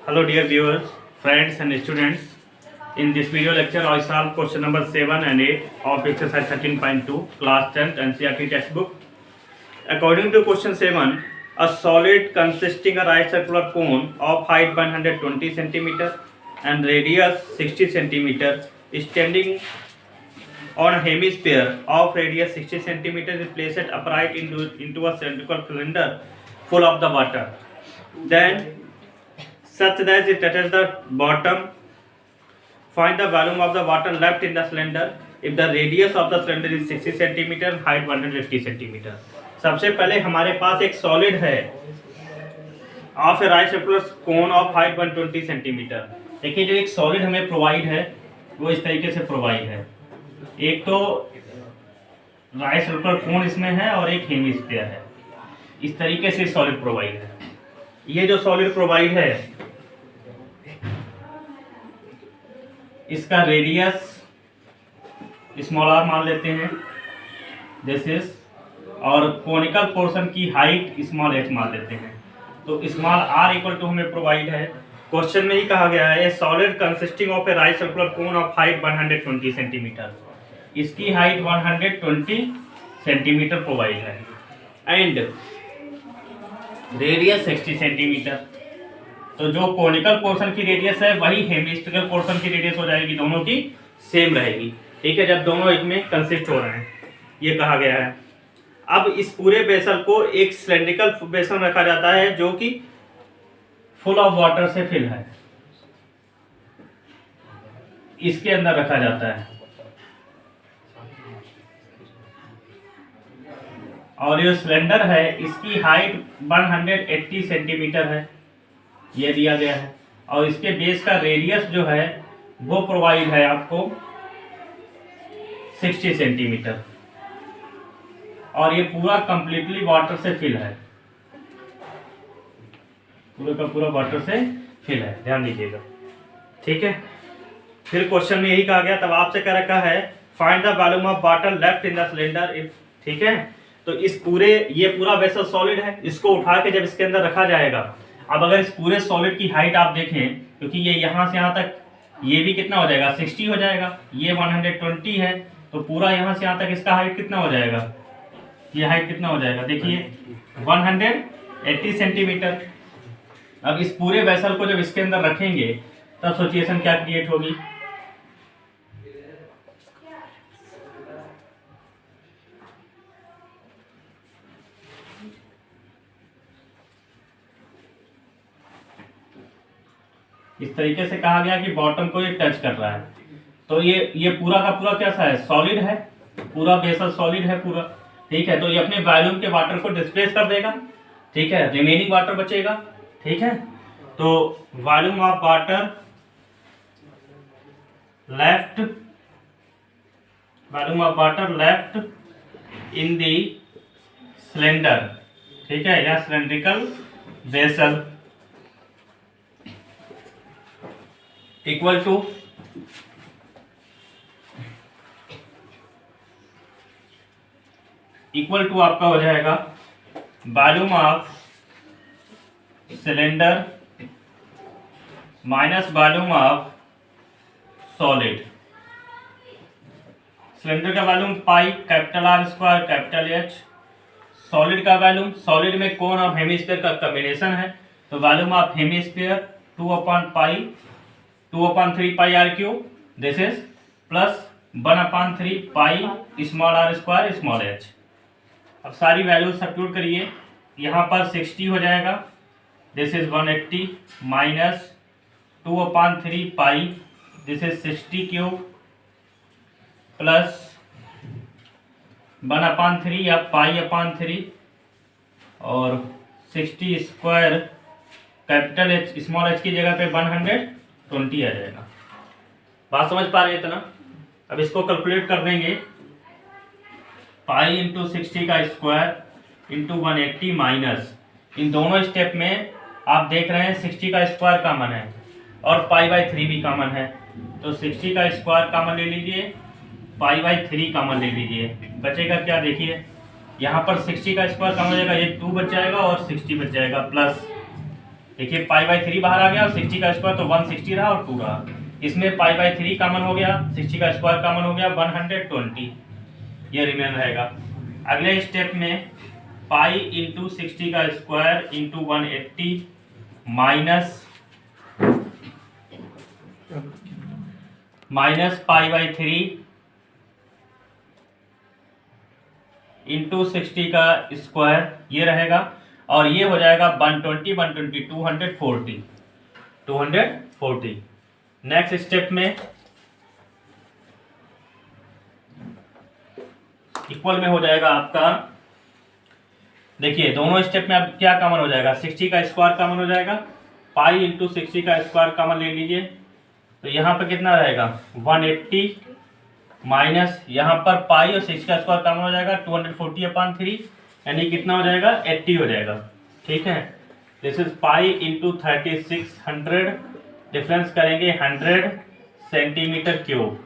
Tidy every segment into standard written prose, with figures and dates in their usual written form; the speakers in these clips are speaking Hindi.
Hello dear viewers, friends and students. In this video lecture I solve question number 7 and 8 of exercise 13.2 class 10th NCERT textbook. According to question 7, a solid consisting a right circular cone of height 120 cm and radius 60 cm is standing on a hemisphere of radius 60 cm is placed upright into a cylindrical cylinder full of the water. Then such that it touches the bottom. Find the volume of the water left in the cylinder if the radius of the cylinder is 60 cm and height 150 cm. सबसे पहले हमारे पास एक सॉलिड है of A right circular cone of height 120 centimetre. देखिए जो एक सॉलिड हमें प्रोवाइड है वो इस तरीके से प्रोवाइड है. एक तो राइट सर्कुलर कोन इसमें है और एक हेमिस्फीयर है. इस तरीके से सॉलिड प्रोवाइड है. ये जो सॉलिड प्रोवाइड है इसका रेडियस स्मॉल आर मान लेते हैं दिस इज, और कोनिकल पोर्शन की हाइट स्मॉल एच मान लेते हैं. तो स्मॉल आर इक्वल टू हमें प्रोवाइड है. क्वेश्चन में ही कहा गया है solid consisting of A right circular cone of height 120 centimetre. इसकी हाइट 120 सेंटीमीटर प्रोवाइड है एंड रेडियस 60 सेंटीमीटर. तो जो कोनिकल पोर्शन की रेडियस है वही हेमिस्फेरिकल पोर्शन की रेडियस हो जाएगी, दोनों की सेम रहेगी. ठीक है, जब दोनों एक में कंसिस्ट हो रहे हैं ये कहा गया है. अब इस पूरे बेसल को एक सिलेंड्रिकल बेसल रखा जाता है जो कि फुल ऑफ वाटर से फिल है. इसके अंदर रखा जाता है और ये सिलेंडर है इसकी हाइट 180 सेंटीमीटर है, ये दिया गया है. और इसके बेस का रेडियस जो है वो प्रोवाइड है आपको 60 सेंटीमीटर और ये पूरा कंप्लीटली वाटर से फिल है. पूरा का पूरा वाटर से फिल है, ध्यान दीजिएगा. ठीक है, फिर क्वेश्चन में यही कहा गया. तब आपसे कह रखा है find the volume of water left in the cylinder if. ठीक है, तो इस पूरे ये पूरा वेसल सॉलिड है, इसको उठा के जब इसके अंदर रखा जाएगा. अब अगर इस पूरे सॉलिड की हाइट आप देखें, क्योंकि ये यहाँ से यहाँ तक ये भी कितना हो जाएगा 60 हो जाएगा, ये 120 है, तो पूरा यहाँ से यहाँ तक इसका हाइट कितना हो जाएगा, ये हाइट कितना हो जाएगा देखिए 180 सेंटीमीटर. अब इस पूरे वेसल को जब इसके अंदर रखेंगे तब सिचुएशन क्या क्रिएट होगी. इस तरीके से कहा गया कि बॉटम को ये टच कर रहा है. तो ये पूरा का पूरा कैसा है, सॉलिड है, पूरा बेसल सॉलिड है पूरा. ठीक है, तो ये अपने वॉल्यूम के वाटर को डिस्प्लेस कर देगा. ठीक है, रिमेनिंग वाटर बचेगा. ठीक है, तो volume of water left in the cylinder. ठीक है, या सिलेंड्रिकल वेसल इक्वल टू आपका हो जाएगा volume of cylinder minus volume of solid. Cylinder का volume pi capital R square capital H. Solid का वॉल्यूम, सॉलिड में कोन और हेमिस्फीयर का कॉम्बिनेशन है, तो volume of hemisphere 2/3 pi R cube this is plus 1/3 pi small R square small H. अब सारी वैल्यूज सब्स्टिट्यूट करिए. यहाँ पर 60 हो जाएगा, this is 180 minus 2/3 pi this is 60 cube plus 1/3 या पाई/3 और 60 square capital H small H की जगह पे 120 आ जाएगा. बात समझ पा रहे हैं इतना. अब इसको कैलकुलेट कर देंगे. पाई इंटू 60 का स्क्वायर इंटू 180 माइनस, इन दोनों स्टेप में आप देख रहे हैं 60 का स्क्वायर कॉमन है और पाई/3 भी कॉमन है, तो 60 का स्क्वायर कॉमन ले लीजिए, पाई/3 कॉमन ले लीजिए. बचेगा क्या देखिए, यहाँ पर 60 का स्क्वायर कम हो जाएगा, ये 2 बच जाएगा और 60 बच जाएगा प्लस देखिए पाई बाई 3 बाहर आ गया और 60 का स्क्वायर तो 160 रहा और 2 रहा। इसमें पाई बाई 3 कॉमन हो गया, 60 का स्क्वायर कॉमन हो गया, 120 ये रिमेन रहेगा। अगले स्टेप में पाई इंटू 60 का square into 180 minus pi by 3 into 60 का स्क्वायर ये रहेगा और ये हो जाएगा 120 120 240। नेक्स्ट स्टेप में इक्वल में हो जाएगा आपका, देखिए दोनों स्टेप में अब क्या कॉमन हो जाएगा, 60 का स्क्वायर कॉमन हो जाएगा, पाई इंटू 60 का स्क्वायर कॉमन ले लीजिए तो यहाँ पर कितना रहेगा 180 माइनस यहाँ पर पाई और 60 का स्क्वायर कॉमन हो जाएगा 240/3 यानी कितना हो जाएगा 80 हो जाएगा। ठीक है, this is pi into 3600, difference करेंगे 100 सेंटीमीटर क्यूब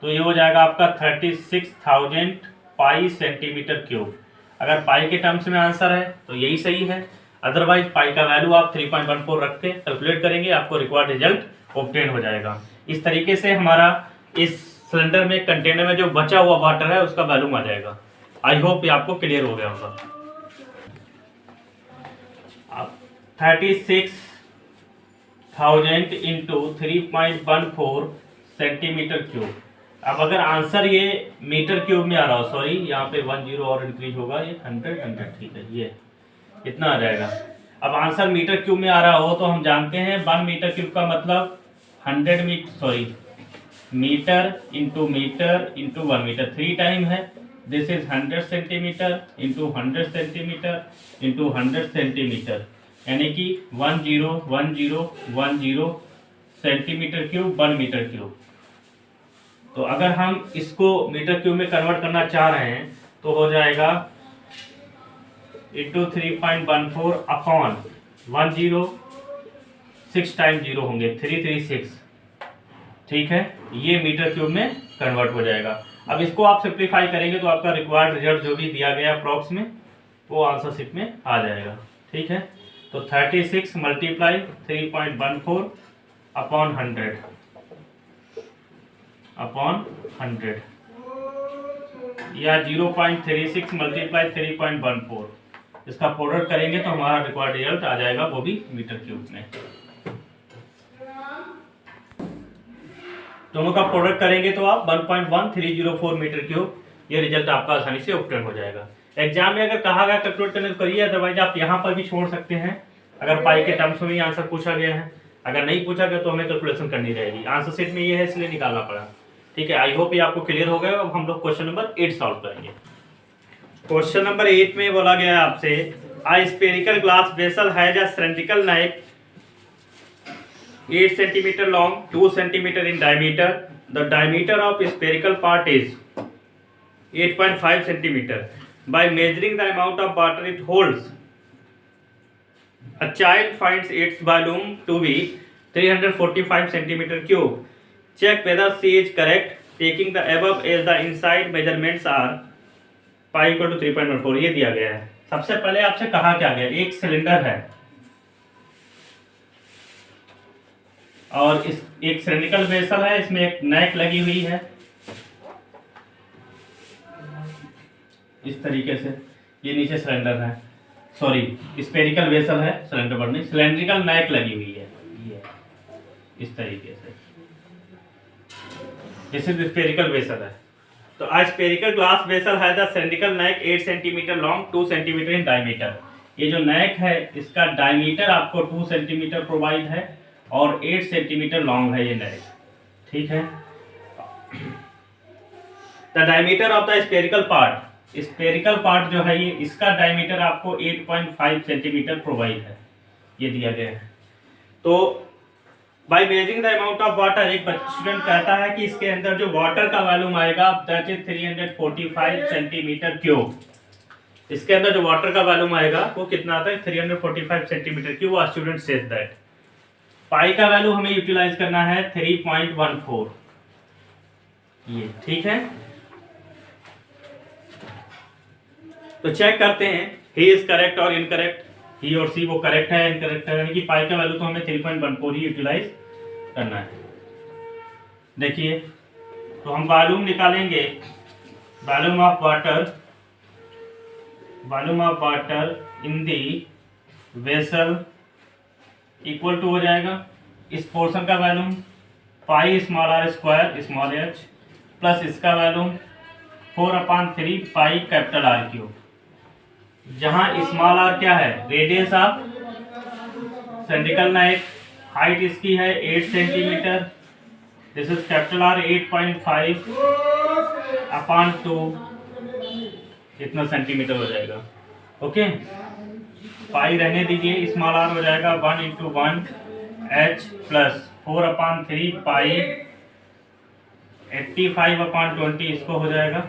तो ये हो जाएगा आपका 36,000 पाई सेंटीमीटर क्यूब। अगर पाई के टर्म्स में आंसर है तो यही सही है, अदरवाइज पाई का वैल्यू आप 3.14 रख के कैलकुलेट करेंगे, आपको रिक्वायर्ड रिजल्ट ऑब्टेन हो जाएगा। इस तरीके से हमारा इस सिलेंडर में कंटेनर में जो बचा हुआ वाटर है उसका वैल्यू आ जाएगा। आई होप ये आपको क्लियर हो गया होगा। 36,000 इंटू 3.14 सेंटीमीटर क्यूब। अब अगर आंसर ये मीटर क्यूब में आ रहा हो, सॉरी यहाँ पे 10 और इंक्रीज होगा, ये 100 ठीक है, ये इतना आ जाएगा। अब आंसर मीटर क्यूब में आ रहा हो तो हम जानते हैं 1 मीटर क्यूब का मतलब 100 मीटर इंटू 1 मीटर 3 टाइम है। This is 100 centimetre into 100 centimetre into 100 centimetre यानी कि 101010 सेंटीमीटर क्यूब 1 मीटर क्यूब। तो अगर हम इसको मीटर क्यूब में कन्वर्ट करना चाह रहे हैं तो हो जाएगा इंटू 3.14 अपॉन 106 टाइम 0 होंगे 336। ठीक है, ये मीटर क्यूब में कन्वर्ट हो जाएगा। अब इसको आप सिंप्लीफाई करेंगे तो आपका रिक्वायर्ड रिजल्ट जो भी दिया गया अप्रॉक्स में वो आंसर शीट में आ जाएगा। ठीक है, तो 36 मल्टीप्लाई 3.14 अपॉन 100 या 0.36 मल्टीप्लाई 3.14, इसका प्रोडक्ट करेंगे तो हमारा रिक्वायर्ड रिजल्ट आ जाएगा, वो भी मीटर क्यूब में। दोनों का प्रोडक्ट करेंगे तो आप 1.1304 मीटर क्यूब, ये रिजल्ट आपका आसानी से ऑब्टेन हो जाएगा। एग्जाम में अगर कहा गया कैलकुलेट करने तो करिए, अदरवाइज आप यहाँ पर भी छोड़ सकते हैं अगर पाई के टर्म्स में ही आंसर पूछा गया है। अगर नहीं पूछा गया तो हमें कैलकुलेशन करनी रहेगी। आंसर शीट में ये है इसलिए निकालना पड़ा। ठीक है, आई होप ये आपको क्लियर हो गया। अब हम लोग क्वेश्चन नंबर 8 सॉल्व करेंगे। क्वेश्चन नंबर 8 में बोला गया है आपसे, a spherical glass vessel has a cylindrical neck 8 centimeter long, 2 centimeter in diameter. The diameter of spherical part is 8.5 centimeter. By measuring the amount of water it holds, a child finds its volume to be 345 centimeter cube. Check whether she is correct, taking the above as the inside measurements are pi equal to 3.14। ये दिया गया है। सबसे पहले आपसे कहा क्या गया, एक सिलेंडर है और इस एक सिलेंड्रिकल वेसल है, इसमें एक नेक लगी हुई है इस तरीके से, ये नीचे सिलेंडर है, सॉरी स्फेरिकल वेसल है, सिलेंडर पर नहीं, सिलेंड्रिकल नेक लगी हुई है ये इस तरीके से, जैसे स्फेरिकल वेसल है। तो आज स्फेरिकल ग्लास वेसल है the cylindrical neck 8 centimetre long 2 centimetre in diameter. ये जो नेक है इसका डायमीटर आपको 2 सेंटीमीटर प्रोवाइड है और 8 सेंटीमीटर लॉन्ग है ये नेक। ठीक है, the diameter of the spherical part जो है ये, इसका डायमीटर आपको 8.5 सेंटीमीटर प्रोवाइड है, ये दिया गया है। तो by measuring the amount of water, एक स्टूडेंट कहता है कि इसके अंदर जो वाटर का वॉल्यूम आएगा दैट इज 345 सेंटीमीटर क्यूब। इसके अंदर जो वाटर का वॉल्यूम आएगा वो कितना आता है 345 centimetre cube. Student says that पाई का वैल्यू हमें यूटिलाइज करना है 3.14 ये। ठीक है, तो चेक करते हैं ही इज करेक्ट और इनकरेक्ट। ही और सी वो करेक्ट है इनकरेक्ट है, यानी कि पाई का वैल्यू तो हमें 3.14 ही यूटिलाइज करना है। देखिए तो हम वॉल्यूम निकालेंगे, volume of water in the vessel equal to हो जाएगा इस पोर्शन का volume pi small R square small H plus इसका volume 4/3 pi capital R cube, जहां स्मॉल आर क्या है, radius of cylindrical neck, height इसकी है 8 centimetre, this is capital R 8.5/2 इतना सेंटीमीटर हो जाएगा। ओके, पाई रहने दीजिए, स्मॉल आर हो जाएगा 1 × 1 एच प्लस 4/3 पाई 85/20 इसको हो जाएगा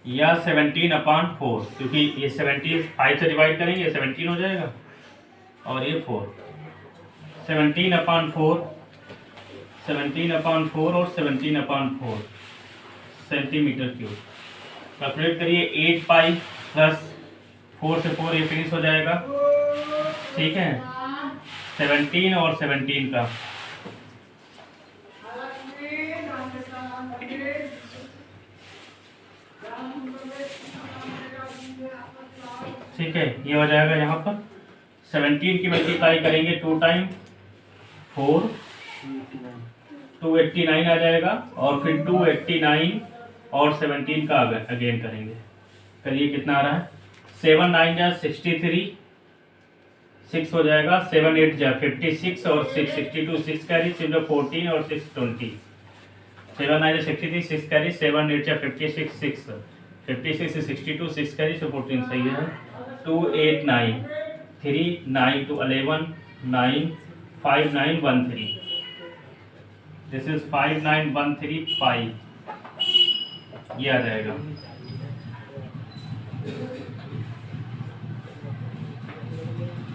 या 17/4, क्योंकि ये 17 5 से डिवाइड करेंगे 17 हो जाएगा और ये 4, 17/4 और 17/4 सेंटीमीटर क्यूब। कैलकुलेट करिए, 8 पाई प्लस 4 से 4 ये फिनिश हो जाएगा, ठीक है, 17 और 17 का ठीक है, ये हो जाएगा यहाँ पर 17 की मल्टीप्लाई करेंगे 2 टाइम 4 289 आ जाएगा और फिर 289 और 17 का अगेन करेंगे, करिए कितना आ रहा है, 7 9 जा 63 6 हो जाएगा, 7 8 जा 56 और 6 62 6 कैरी 14 और 6 20, 7 9 जा 63 6 कैरी 7 8 जा 56 6 56 से 62 6 कैरी 14 सही है, 2 8 9 3 9 to 11 9 5 9 1 3, दिस इज 5 9 1 3 5, ये आ जाएगा।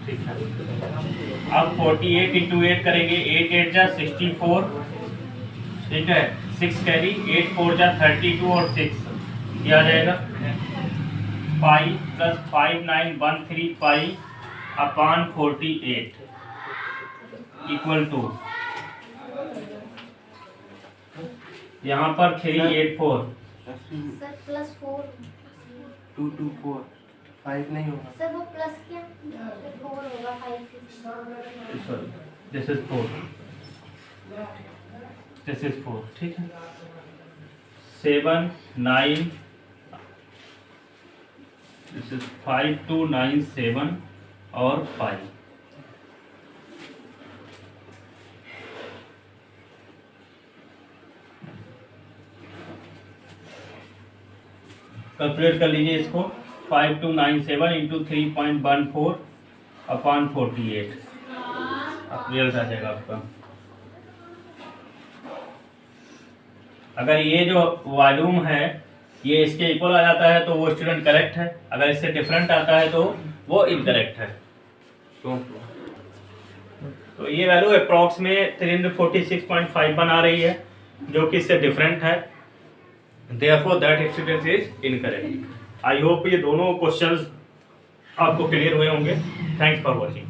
ठीक है, अब 48 × 8 करेंगे, 8 8 जा 64, ठीक है, 6 कैरी 8 4 जा 32 और 6, ये आ जाएगा pi plus 5 9 1 3 pi upon 48 equal to, यहाँ पर 3 8 4 सर प्लस 4 2 2 4 5 नहीं होगा सर, वो प्लस क्या 4 होगा 5 sorry this is 4 this is 4, ठीक है, 7 9 दिस इज 5 2 9 7 और 5, कैलकुलेट कर लीजिए इसको, 5297 इंटू 3.14/48 क्लियर आ जाएगा आपका। अगर ये जो वॉल्यूम है ये इसके इक्वल आ जाता है तो वो स्टूडेंट करेक्ट है, अगर इससे डिफरेंट आता है तो वो इनकरेक्ट है। तो ये वैल्यू अप्रॉक्स में 346.51 आ रही है जो कि इससे डिफरेंट है, therefore that expression is incorrect। I hope ये दोनों क्वेश्चंस आपको क्लियर हुए होंगे। Thanks for watching.